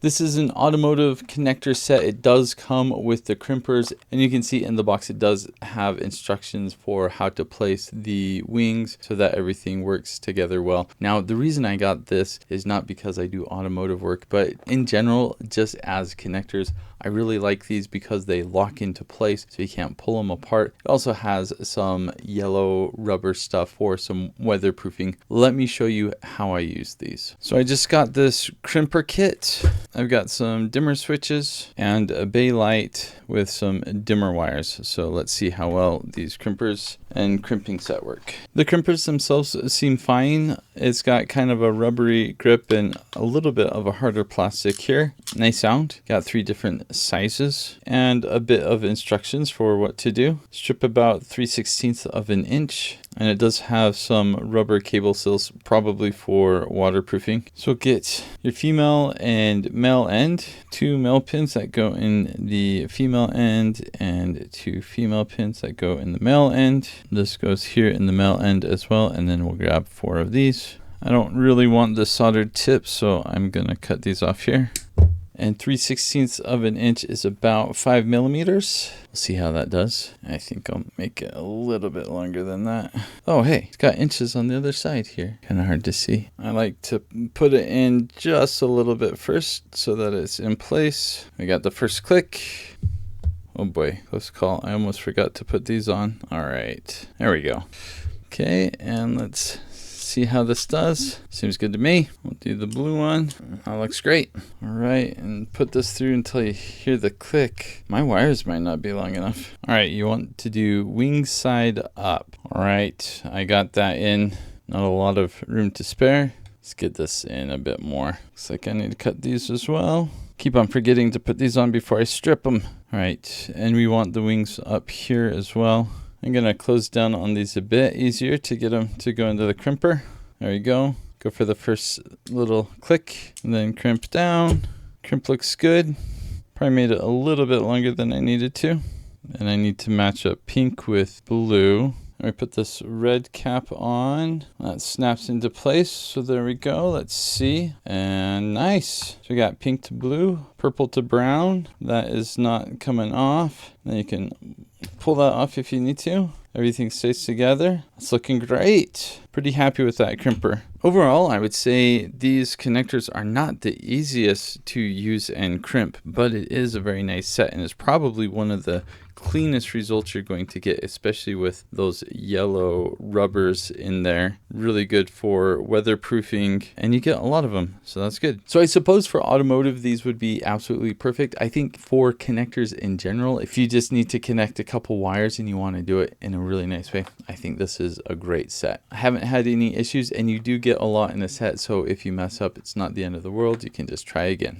This is an automotive connector set. It does come with the crimpers, and you can see in the box it does have instructions for how to place the wings so that everything works together well. Now, the reason I got this is not because I do automotive work, but in general, just as connectors, I really like these because they lock into place so you can't pull them apart. It also has some yellow rubber stuff for some weatherproofing. Let me show you how I use these. So I just got this crimper kit. I've got some dimmer switches and a bay light with some dimmer wires. So let's see how well these crimpers and crimping set work. The crimpers themselves seem fine. It's got kind of a rubbery grip and a little bit of a harder plastic here. Nice sound. Got 3 different sizes and a bit of instructions for what to do. Strip about 3/16 of an inch, and it does have some rubber cable seals, probably for waterproofing. So get your female and male end, 2 male pins that go in the female end and 2 female pins that go in the male end. This goes here in the male end as well, and then we'll grab 4 of these. I don't really want the soldered tips, so I'm gonna cut these off here. And 3/16 of an inch is about 5 millimeters. We'll see how that does. I think I'll make it a little bit longer than that. Oh, hey, it's got inches on the other side here. Kind of hard to see. I like to put it in just a little bit first so that it's in place. We got the first click. Oh boy, close call. I almost forgot to put these on. All right, there we go. Okay, and let's see how this does. Seems good to me. We'll do the blue one. That looks great. All right, and put this through until you hear the click. My wires might not be long enough. All right, you want to do wing side up. All right, I got that in. Not a lot of room to spare. Let's get this in a bit more. Looks like I need to cut these as well. Keep on forgetting to put these on before I strip them. All right, and we want the wings up here as well. I'm gonna close down on these a bit easier to get them to go into the crimper. There you go. Go for the first little click and then crimp down. Crimp looks good. Probably made it a little bit longer than I needed to. And I need to match up pink with blue. I put this red cap on. That snaps into place. So there we go. Let's see. And nice. So we got pink to blue, purple to brown. That is not coming off. Then you can pull that off if you need to. Everything stays together. It's looking great. Pretty happy with that crimper. Overall, I would say these connectors are not the easiest to use and crimp, but it is a very nice set and it's probably one of the cleanest results you're going to get, especially with those yellow rubbers in there. Really good for weatherproofing, and you get a lot of them, so that's good. So I suppose for automotive, these would be absolutely perfect. I think for connectors in general, if you just need to connect a couple wires and you want to do it in a really nice way, I think this is a great set. I haven't had any issues, and you do get a lot in a set, so if you mess up, it's not the end of the world. You can just try again.